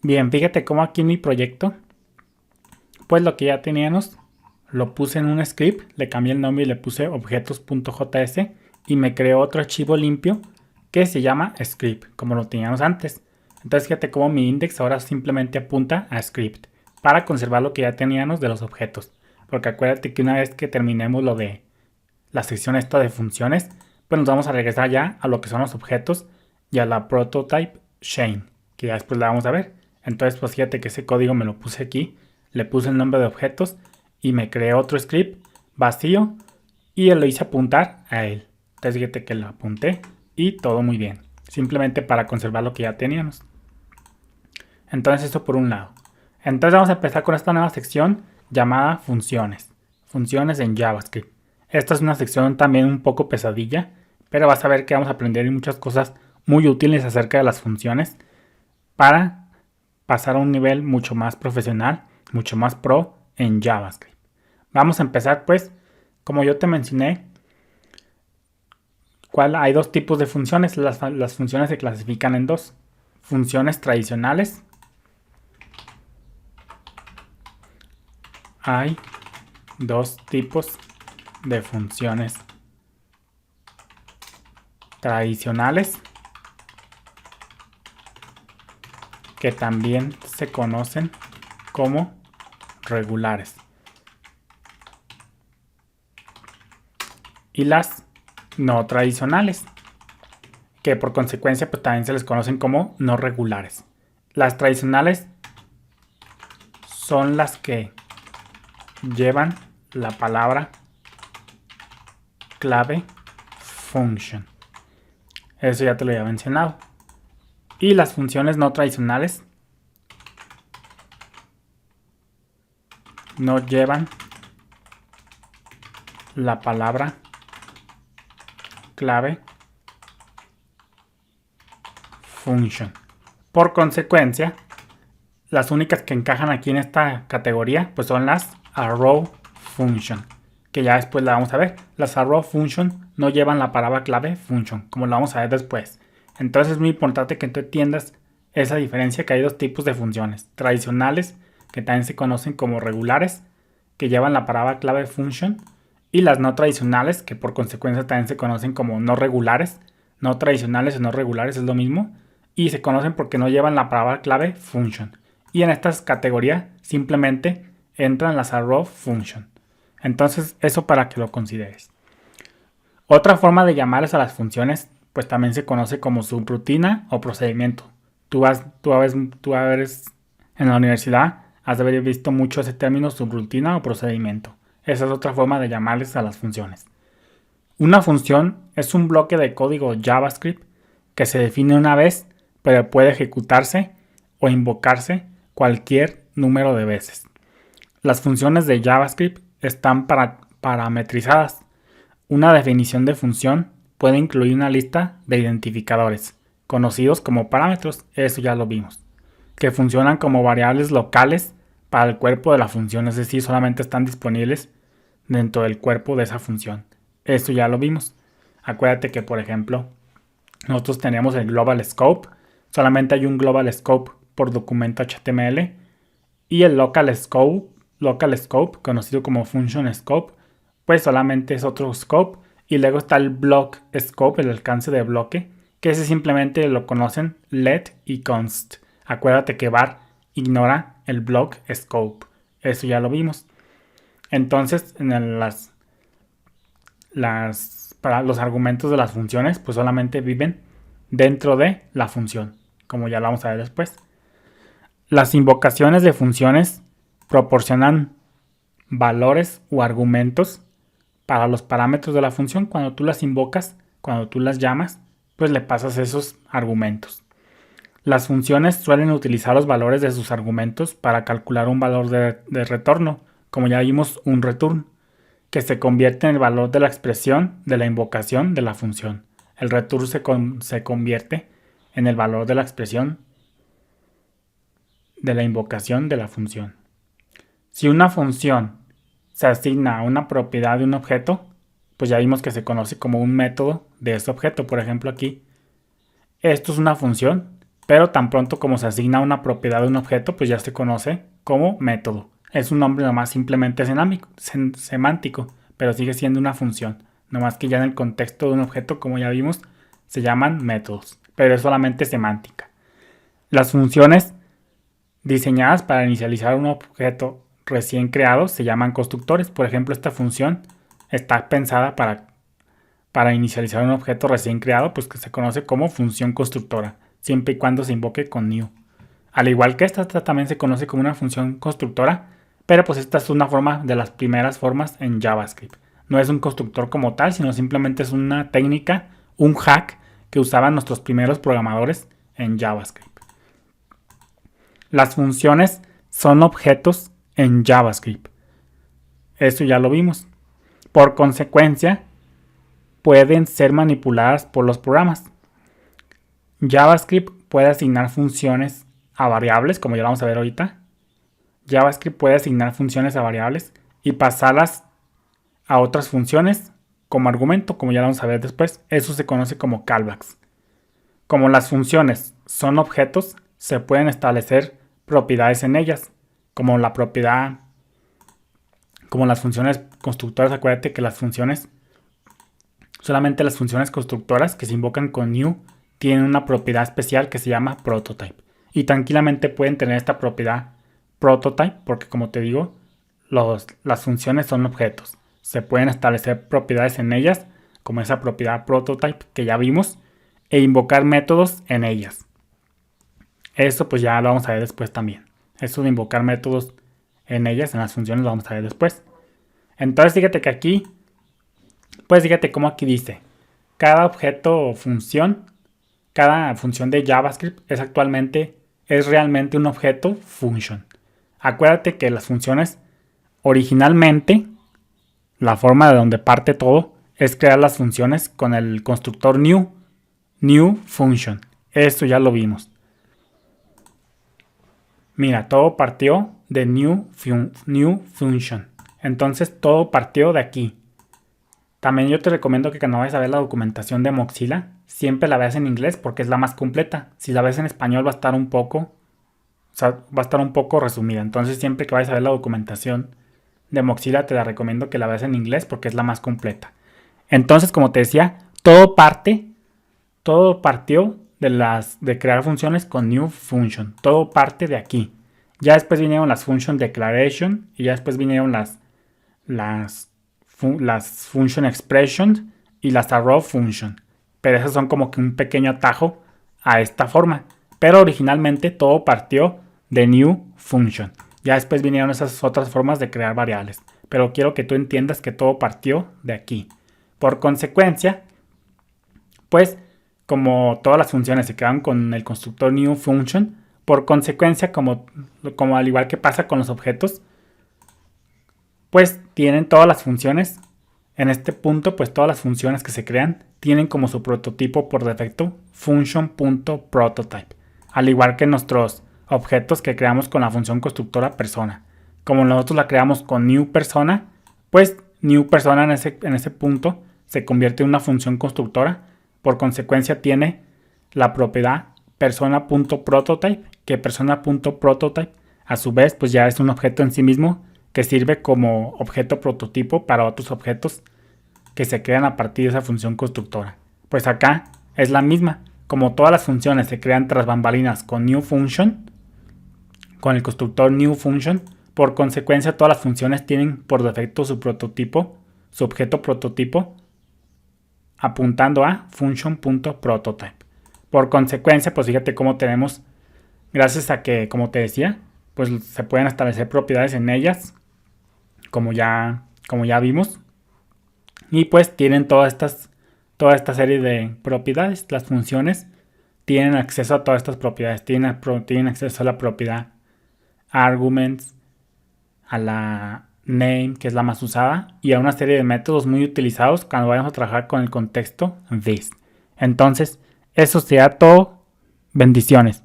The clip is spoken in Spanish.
Bien, fíjate cómo aquí en mi proyecto, pues lo que ya teníamos, lo puse en un script, le cambié el nombre y le puse objetos.js y me creó otro archivo limpio que se llama script, como lo teníamos antes. Entonces fíjate cómo mi index ahora simplemente apunta a script para conservar lo que ya teníamos de los objetos. Porque acuérdate que una vez que terminemos lo de la sección esta de funciones, pues nos vamos a regresar ya a lo que son los objetos y a la prototype chain, que ya después la vamos a ver. Entonces pues fíjate que ese código me lo puse aquí, le puse el nombre de objetos y me creé otro script vacío y lo hice apuntar a él. Entonces fíjate que lo apunté y todo muy bien, simplemente para conservar lo que ya teníamos. Entonces eso por un lado. Entonces vamos a empezar con esta nueva sección llamada funciones. Funciones en JavaScript. Esta es una sección también un poco pesadilla, pero vas a ver que vamos a aprender muchas cosas muy útiles acerca de las funciones para pasar a un nivel mucho más profesional, mucho más pro en JavaScript. Vamos a empezar pues, como yo te mencioné, hay dos tipos de funciones. Las funciones se clasifican en dos. Funciones tradicionales. Hay dos tipos de funciones tradicionales que también se conocen como regulares. Y las no tradicionales, que por consecuencia pues también se les conocen como no regulares. Las tradicionales son las que llevan la palabra clave function. Eso ya te lo había mencionado. Y las funciones no tradicionales no llevan la palabra clave function. Por consecuencia, las únicas que encajan aquí en esta categoría pues son las arrow function, que ya después la vamos a ver. Las arrow function no llevan la palabra clave function, como lo vamos a ver después. Entonces es muy importante que tú entiendas esa diferencia, que hay dos tipos de funciones tradicionales, que también se conocen como regulares, que llevan la palabra clave function, y las no tradicionales, que por consecuencia también se conocen como no regulares. No tradicionales o no regulares es lo mismo, y se conocen porque no llevan la palabra clave function. Y en estas categorías simplemente entran las arrow function. Entonces eso para que lo consideres. Otra forma de llamarles a las funciones pues también se conoce como subrutina o procedimiento. Tú eres en la universidad, has de haber visto mucho ese término subrutina o procedimiento. Esa es otra forma de llamarles a las funciones. Una función es un bloque de código JavaScript que se define una vez, pero puede ejecutarse o invocarse cualquier número de veces. Las funciones de JavaScript están parametrizadas. Una definición de función puede incluir una lista de identificadores, conocidos como parámetros, eso ya lo vimos, que funcionan como variables locales para el cuerpo de la función, es decir, solamente están disponibles dentro del cuerpo de esa función. Eso ya lo vimos. Acuérdate que, por ejemplo, nosotros tenemos el global scope, solamente hay un global scope por documento HTML, y el local scope, conocido como function scope, pues solamente es otro scope. Y luego está el block scope, el alcance de bloque, que ese simplemente lo conocen let y const. Acuérdate que var ignora el block scope. Eso ya lo vimos. Entonces, para los argumentos de las funciones, pues solamente viven dentro de la función, como ya lo vamos a ver después. Las invocaciones de funciones proporcionan valores o argumentos para los parámetros de la función. Cuando tú las invocas, cuando tú las llamas, pues le pasas esos argumentos. Las funciones suelen utilizar los valores de sus argumentos para calcular un valor de retorno, como ya vimos, un return, que se convierte en el valor de la expresión de la invocación de la función. El return se convierte en el valor de la expresión de la invocación de la función. Si una función se asigna a una propiedad de un objeto, pues ya vimos que se conoce como un método de ese objeto. Por ejemplo aquí, esto es una función pero tan pronto como se asigna una propiedad de un objeto, pues ya se conoce como método. Es un nombre nomás simplemente semántico, pero sigue siendo una función. Nomás que ya en el contexto de un objeto, como ya vimos, se llaman métodos, pero es solamente semántica. Las funciones diseñadas para inicializar un objeto recién creado se llaman constructores. Por ejemplo, esta función está pensada para inicializar un objeto recién creado, pues que se conoce como función constructora, siempre y cuando se invoque con new. Al igual que esta también se conoce como una función constructora, pero pues esta es una forma de las primeras formas en JavaScript. No es un constructor como tal, sino simplemente es una técnica, un hack que usaban nuestros primeros programadores en JavaScript. Las funciones son objetos en JavaScript. Eso ya lo vimos. Por consecuencia, pueden ser manipuladas por los programas. JavaScript puede asignar funciones a variables, como ya lo vamos a ver ahorita. JavaScript puede asignar funciones a variables y pasarlas a otras funciones como argumento, como ya lo vamos a ver después. Eso se conoce como callbacks. Como las funciones son objetos, se pueden establecer propiedades en ellas, como la propiedad, como las funciones constructoras. Acuérdate que las funciones, solamente las funciones constructoras que se invocan con new, tienen una propiedad especial que se llama prototype. Y tranquilamente pueden tener esta propiedad prototype porque, como te digo, las funciones son objetos. Se pueden establecer propiedades en ellas, como esa propiedad prototype que ya vimos, e invocar métodos en ellas. Eso pues ya lo vamos a ver después también. Eso de invocar métodos en ellas, en las funciones, lo vamos a ver después. Entonces fíjate que aquí, pues fíjate cómo aquí dice, cada objeto o función, cada función de JavaScript es realmente un objeto function. Acuérdate que las funciones originalmente, la forma de donde parte todo, es crear las funciones con el constructor new function. Esto ya lo vimos. Mira, todo partió de new function. Entonces todo partió de aquí. También yo te recomiendo que cuando vayas a ver la documentación de Mozilla, siempre la veas en inglés porque es la más completa. Si la ves en español va a estar un poco resumida. Entonces siempre que vayas a ver la documentación de Mozilla te la recomiendo que la veas en inglés porque es la más completa. Entonces, como te decía, todo partió de crear funciones con new function. Todo parte de aquí. Ya después vinieron las function declaration y ya después vinieron las function expressions y las arrow function. Pero esas son como que un pequeño atajo a esta forma. Pero originalmente todo partió de new function. Ya después vinieron esas otras formas de crear variables. Pero quiero que tú entiendas que todo partió de aquí. Por consecuencia, pues como todas las funciones se quedan con el constructor new function, por consecuencia, como al igual que pasa con los objetos, pues tienen todas las funciones. En este punto, pues todas las funciones que se crean tienen como su prototipo por defecto function.prototype. Al igual que nuestros objetos que creamos con la función constructora persona. Como nosotros la creamos con new persona, pues new persona en ese punto se convierte en una función constructora. Por consecuencia tiene la propiedad persona.prototype, que persona.prototype a su vez pues ya es un objeto en sí mismo que sirve como objeto prototipo para otros objetos que se crean a partir de esa función constructora. Pues acá es la misma. Como todas las funciones se crean tras bambalinas con new function, con el constructor new function, por consecuencia todas las funciones tienen por defecto su prototipo, su objeto prototipo, apuntando a function.prototype. Por consecuencia, pues fíjate cómo tenemos, gracias a que, como te decía, pues se pueden establecer propiedades en ellas, como ya vimos, y pues tienen toda esta serie de propiedades. Las funciones tienen acceso a todas estas propiedades, tienen acceso a la propiedad arguments, a la name, que es la más usada, y a una serie de métodos muy utilizados cuando vayamos a trabajar con el contexto this. Entonces, eso sea todo. Bendiciones.